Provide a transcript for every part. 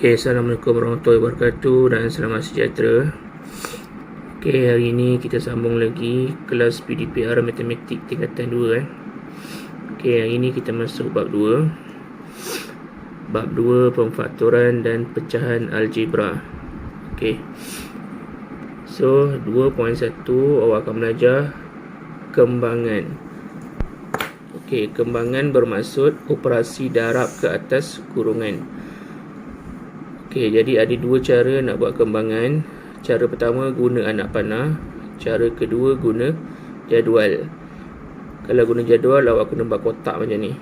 Okay, Assalamualaikum warahmatullahi wabarakatuh dan selamat sejahtera. Okay, hari ini kita sambung lagi kelas PDPR Matematik tingkatan 2 Okay, hari ini kita masuk bab 2. Bab 2 pemfaktoran dan pecahan algebra. Okay, so 2.1 awak akan belajar kembangan. Okay, kembangan bermaksud operasi darab ke atas kurungan. Okey, jadi ada dua cara nak buat kembangan. Cara pertama guna anak panah, cara kedua guna jadual. Kalau guna jadual awak kena buat kotak macam ni.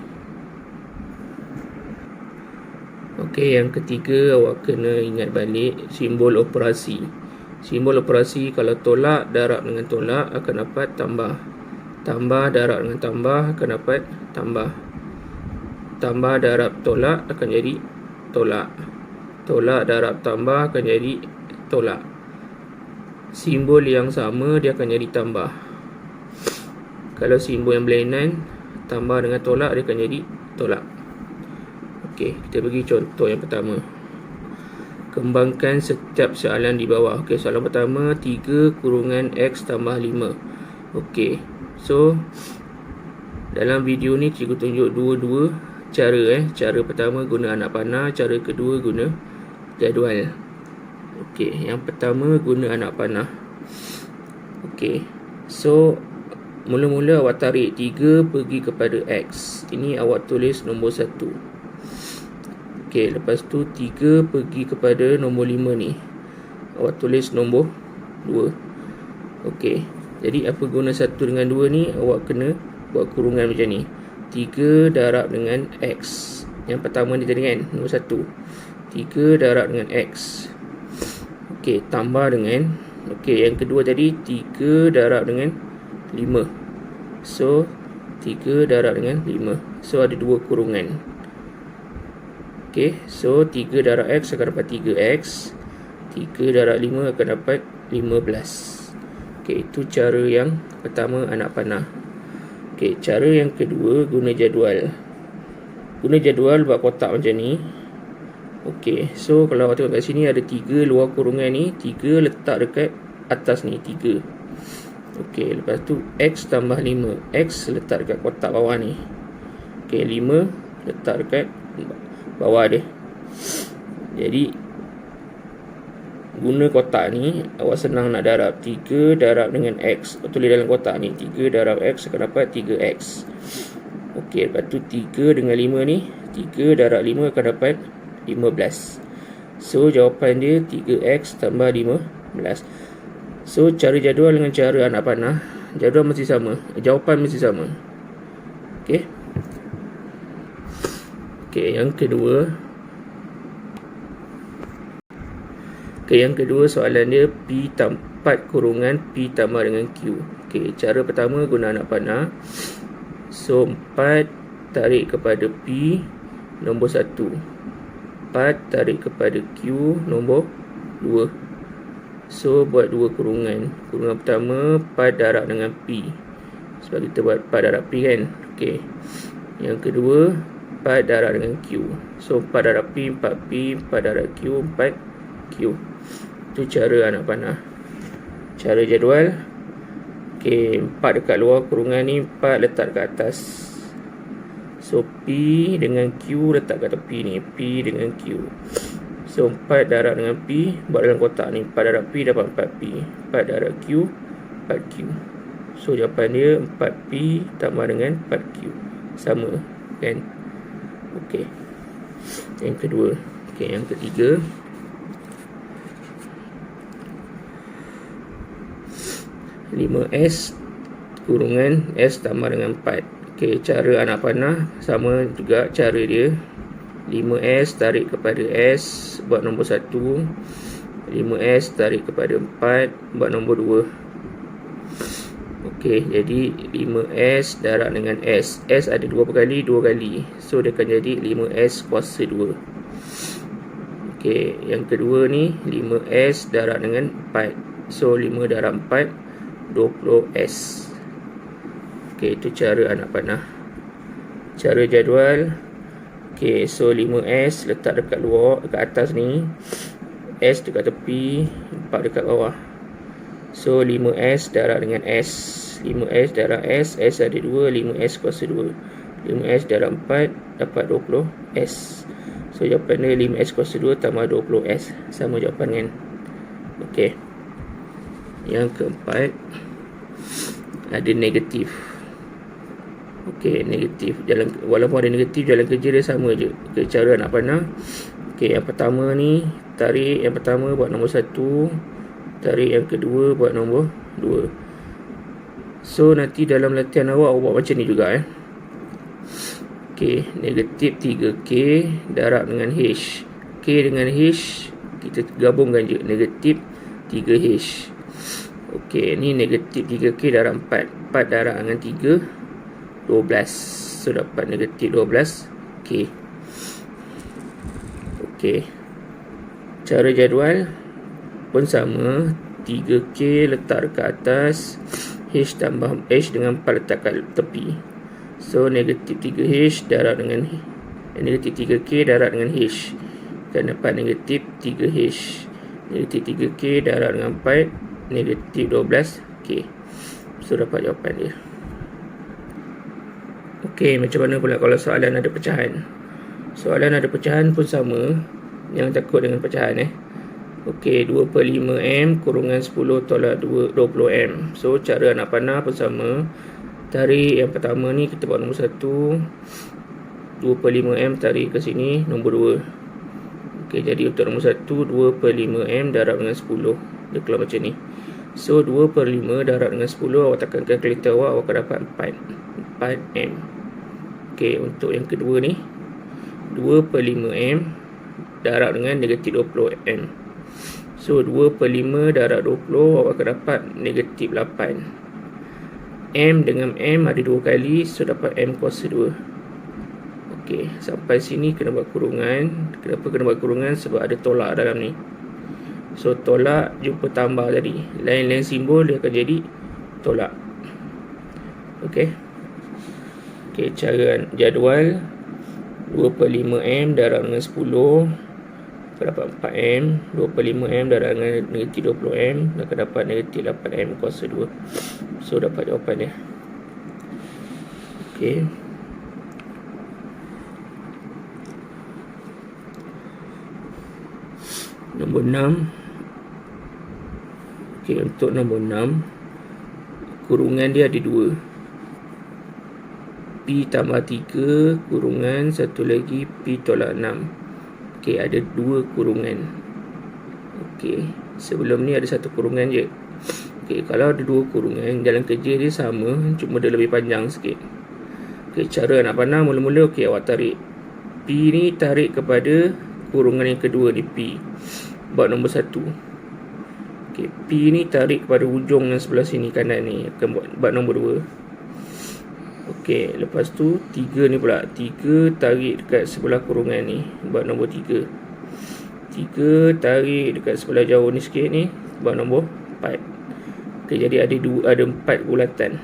Okey, yang ketiga awak kena ingat balik simbol operasi. Simbol operasi kalau tolak darab dengan tolak akan dapat tambah. Tambah darab dengan tambah akan dapat tambah. Tambah darab tolak akan jadi tolak. Tolak darab tambah akan jadi tolak. Simbol yang sama dia akan jadi tambah. Kalau simbol yang berlainan, tambah dengan tolak dia akan jadi tolak. Okey, kita bagi contoh yang pertama. Kembangkan setiap soalan di bawah. Okey, soalan pertama 3 kurungan X tambah 5. Okey, so dalam video ni cikgu tunjuk dua cara. Cara pertama guna anak panah, cara kedua guna jadual. Okey, yang pertama guna anak panah. Okey, so mula-mula awak tarik 3 pergi kepada X. Ini awak tulis nombor 1. Okey, lepas tu 3 pergi kepada nombor 5 ni, awak tulis nombor 2. Okey, jadi apa guna 1 dengan 2 ni, awak kena buat kurungan macam ni. 3 darab dengan X. Yang pertama ni tadi kan, nombor 1. 3 darab dengan X. Okey, tambah dengan, okey, yang kedua tadi 3 darab dengan 5. So 3 darab dengan 5. So ada 2 kurungan. Okey, so 3 darab X akan dapat 3X. 3 darab 5 akan dapat 15. Okey, itu cara yang pertama anak panah. Okey, cara yang kedua guna jadual. Guna jadual buat kotak macam ni. Okey, so kalau awak tengok kat sini ada 3 luar kurungan ni, 3 letak dekat atas ni, 3. Okey, lepas tu X tambah 5. X letak dekat kotak bawah ni. Okey, 5 letak dekat bawah dia. Jadi guna kotak ni awak senang nak darab. 3 darab dengan X, tulis dalam kotak ni, 3 darab X akan dapat 3X. Okey, lepas tu 3 dengan 5 ni, 3 darab 5 akan dapat 15. So jawapan dia 3X tambah 15. So cara jadual dengan cara anak panah, jadual mesti sama, jawapan mesti sama. Okey. Okey, yang kedua. Okey, yang kedua soalan dia P 4 kurungan P tambah dengan Q. Okey, cara pertama guna anak panah. So 4 tarik kepada P nombor 1. 4 tarik kepada Q nombor 2. So buat 2 kurungan. Kurungan pertama 4 darab dengan P, sebab kita buat 4 darab P kan. Okey, yang kedua 4 darab dengan Q. So 4 darab P 4P, 4 darab Q 4Q. Itu cara anak panah. Cara jadual, okey, 4 dekat luar kurungan ni, 4 letak dekat atas. So P dengan Q letak kat tepi ni, P dengan Q. So 4 darab dengan P, buat dalam kotak ni, 4 darab P dapat 4P, 4 darab Q 4Q. So jawapan dia 4P tambah dengan 4Q. Sama kan? Okey, yang kedua. Okey, yang ketiga. S kurungan S tambah dengan 4. Okey, cara anak panah sama juga cara dia. 5S tarik kepada S buat nombor 1. 5S tarik kepada 4 buat nombor 2. Okey, jadi 5S darab dengan S. S ada 2 kali, 2 kali. So dia akan jadi 5S kuasa 2. Okey, yang kedua ni 5S darab dengan 4. So 5 darab 4 20S. Okey, itu cara anak panah. Cara jadual, ok, Okey, so 5S letak dekat luar, dekat atas ni. S dekat tepi, 4 dekat bawah. So 5S darab dengan S. 5S darab S, S ada 2, 5S kuasa 2. 5S darab 4 dapat 20S. So jawapan dia 5S kuasa 2 tambah 20S. Sama jawapan kan. Okey. Yang keempat, ada negatif. Okey, negatif. Walaupun ada negatif, jalan kerja dia sama je. Okey, cara nak panah. Okey, yang pertama ni, tarik yang pertama buat nombor 1. Tarik yang kedua buat nombor 2. So, nanti dalam latihan awak buat macam ni juga Okey, negatif 3K darab dengan H. K dengan H, kita gabungkan je. Negatif 3H. Okey, ni negatif 3K darab 4. 4 darab dengan 3, 12. So, dapat negatif 12K. Okey. Cara jadual pun sama. 3K letak dekat atas. H tambah H dengan 4 letak kat tepi. So, negatif 3H darab dengan negatif 3K darab dengan H. Akan dapat negatif 3H. Negatif 3K darab dengan 4. Negatif 12K. So, dapat jawapan dia. Okey, macam mana pula kalau soalan ada pecahan? Soalan ada pecahan pun sama. Jangan takut dengan pecahan Okey, 2/5M kurungan 10 tolak 20M. So, cara nak panah pun sama. Tarik yang pertama ni, kita buat nombor 1. 2/5M tarik ke sini, nombor 2. Okey, jadi untuk nombor 1, 2/5M darab dengan 10. Dia keluar macam ni. So, 2/5 darab dengan 10, awak tekan kalkulator awak akan dapat 4M. Okey, untuk yang kedua ni, 2/5M darab dengan negatif 20M. So, 2/5 darab 20, awak akan dapat negatif 8. M dengan M ada 2 kali, so dapat M kuasa 2. Okey, sampai sini kena buat kurungan. Kenapa kena buat kurungan? Sebab ada tolak dalam ni. So, tolak jumpa tambah tadi. Lain-lain simbol dia akan jadi tolak. Okey. Okey, cara jadual 2/5M darab dengan 10 akan dapat 4M. 2/5M darab dengan negatif 20M akan dapat negatif 8M kuasa 2. So, dapat jawapan dia. Okey. Nombor 6. Okey, untuk nombor 6, kurungan dia ada 2. P tambah 3 kurungan 1 lagi P tolak 6. Okey, ada 2 kurungan. Okey, sebelum ni ada 1 kurungan je. Okey, kalau ada 2 kurungan, jalan kerja dia sama, cuma dia lebih panjang sikit. Okey, cara nak panah mula-mula, okey, awak tarik P ni, tarik kepada kurungan yang kedua ni, P. Buat nombor 1. Okey, P ni tarik kepada hujung yang sebelah sini kanan ni, akan buat nombor 2. Okey, lepas tu 3 ni pula. 3 tarik dekat sebelah kurungan ni, buat nombor 3. 3 tarik dekat sebelah jauh ni sikit ni, buat nombor 4. Okey, jadi ada 4 bulatan.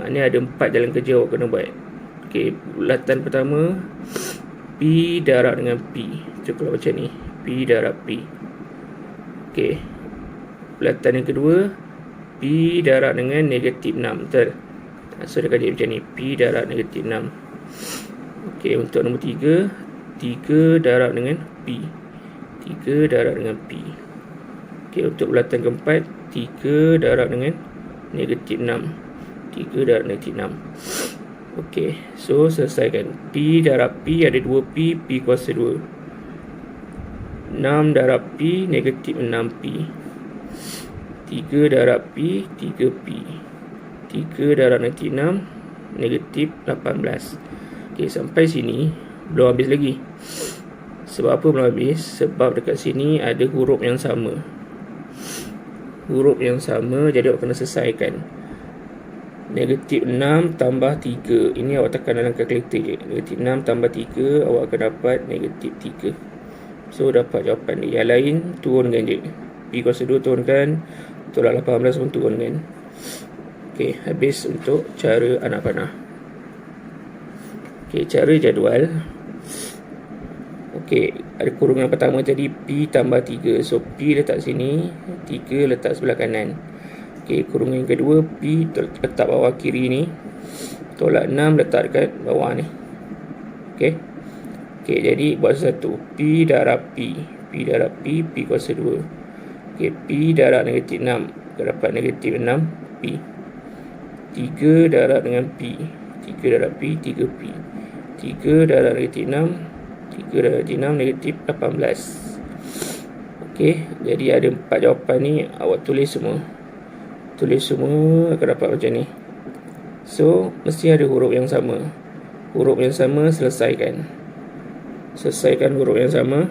Maknanya ada 4 jalan kerja awak kena buat. Okey, bulatan pertama, P darab dengan P. Cukup macam ni. P darab P. Okey, bulatan yang kedua, P darab dengan negatif 6. Betul? So, dia akan jadi macam ni. P darab negatif 6. Okey, untuk nombor 3, 3 darab dengan P. 3 darab dengan P. Okey, untuk bulatan keempat, 3 darab dengan negatif 6. 3 darab negatif 6. Okey, so selesaikan. P darab P ada 2P, P kuasa 2. 6 darab P, negatif 6P. 3 darab P, 3P. 3 darab negatif 6, negatif 18. Okey, sampai sini belum habis lagi. Sebab apa belum habis? Sebab dekat sini ada huruf yang sama. Huruf yang sama, jadi awak kena selesaikan. Negatif 6 tambah 3. Ini awak tekan dalam kalkulator je. Negatif 6 tambah 3, awak akan dapat negatif 3. So, dapat jawapan dia. Yang lain, turunkan je. P kuasa 2 turunkan. Tolak 18 pun turunkan. Okey, habis untuk cara anak panah. Okey, cara jadual. Okey, ada kurungan pertama tadi P tambah 3. So P letak sini, 3 letak sebelah kanan. Okey, kurungan yang kedua P letak bawah kiri ni, tolak 6 letak dekat bawah ni. Okey. Okey, jadi buat satu. P darab P. P darab P, P kuasa 2. Okey, P darab negatif 6. Kita dapat negatif 6 P. 3 darab dengan P. 3 darab P, 3P. 3 darab negatif 6. 3 darab 6 negatif 18. Okey, jadi ada 4 jawapan ni. Awak tulis semua. Tulis semua akan dapat macam ni. So, mesti ada huruf yang sama. Huruf yang sama, selesaikan. Selesaikan huruf yang sama.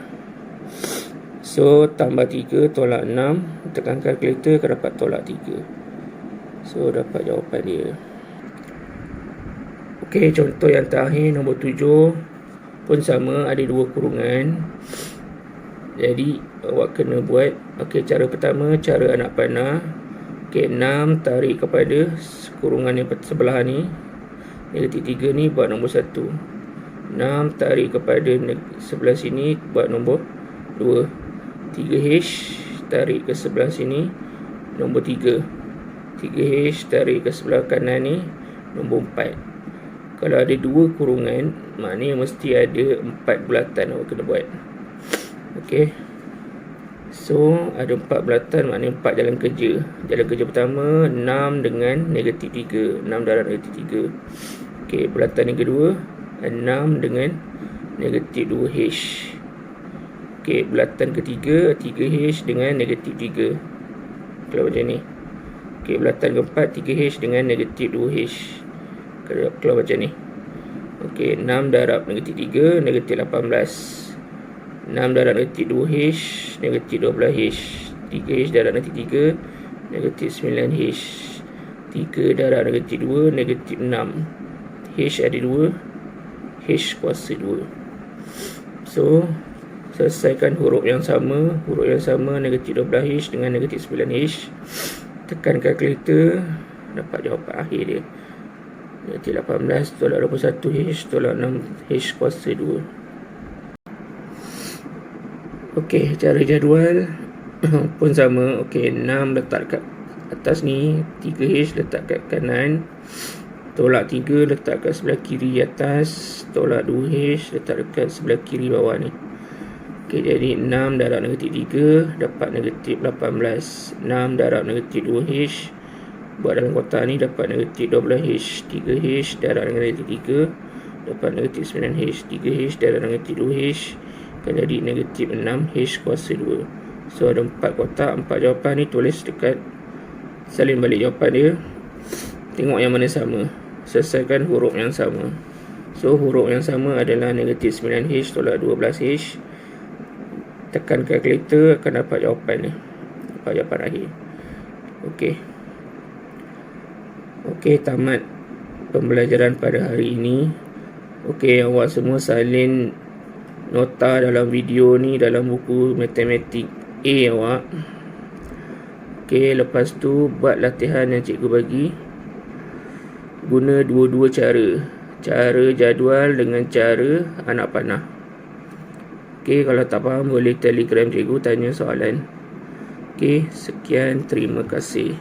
So, tambah 3 tolak 6. Tekan kalkulator akan dapat tolak 3. So, dapat jawapan dia. Okey, contoh yang terakhir nombor 7 pun sama, ada 2 kurungan. Jadi awak kena buat, okey, cara pertama, cara anak panah. Okey, 6 tarik kepada kurungan yang sebelah ni, negatif 3 ni, buat nombor 1. 6 tarik kepada sebelah sini, buat nombor 2. 3H tarik ke sebelah sini, nombor 3. 3H tarik ke sebelah kanan ni, nombor 4. Kalau ada 2 kurungan, maknanya mesti ada 4 bulatan awak kena buat. Okey. So, ada 4 bulatan, maknanya 4 jalan kerja. Jalan kerja pertama, 6 dengan negatif 3. 6 darab negatif 3. Okey, bulatan yang kedua, 6 dengan negatif 2H. Okey, bulatan ketiga, 3H dengan negatif 3. Kalau macam ni. Okey, bulatan keempat, 3H dengan negatif 2H. Keluar macam ni. Okey, 6 darab negatif 3, negatif 18. 6 darab negatif 2H, negatif 12H. 3H darab negatif 3, negatif 9H. 3 darab negatif 2, negatif 6. H ada 2, H kuasa 2. So, selesaikan huruf yang sama. Huruf yang sama, negatif 12H dengan negatif 9H. Tekan kalkulator, dapat jawapan akhir dia. Negatif 18 tolak 21H tolak 6H kuasa 2. Okey, cara jadual pun sama. Okey, 6 letak kat atas ni, 3H letak kat kanan, tolak 3 letak kat sebelah kiri atas, tolak 2H letak dekat sebelah kiri bawah ni. Okey, jadi 6 darab negatif 3 dapat negatif 18. 6 darab negatif 2H, buat dalam kotak ni dapat negatif 12H. 3H darab dengan negatif 3 dapat negatif 9H. 3H darab dengan negatif 2H akan jadi negatif 6H kuasa 2. So, ada 4 kotak, 4 jawapan ni. Tulis dekat, salin balik jawapan dia. Tengok yang mana sama. Selesaikan huruf yang sama. So, huruf yang sama adalah negatif 9H tolak 12H. Tekan kalkulator akan dapat jawapan ni. Dapat jawapan akhir. Okey. Okey, tamat pembelajaran pada hari ini. Okey, awak semua salin nota dalam video ni dalam buku matematik A awak. Okey, lepas tu buat latihan yang cikgu bagi. Guna dua-dua cara. Cara jadual dengan cara anak panah. Okey, kalau tak faham boleh telegram cikgu tanya soalan. Okey, sekian, terima kasih.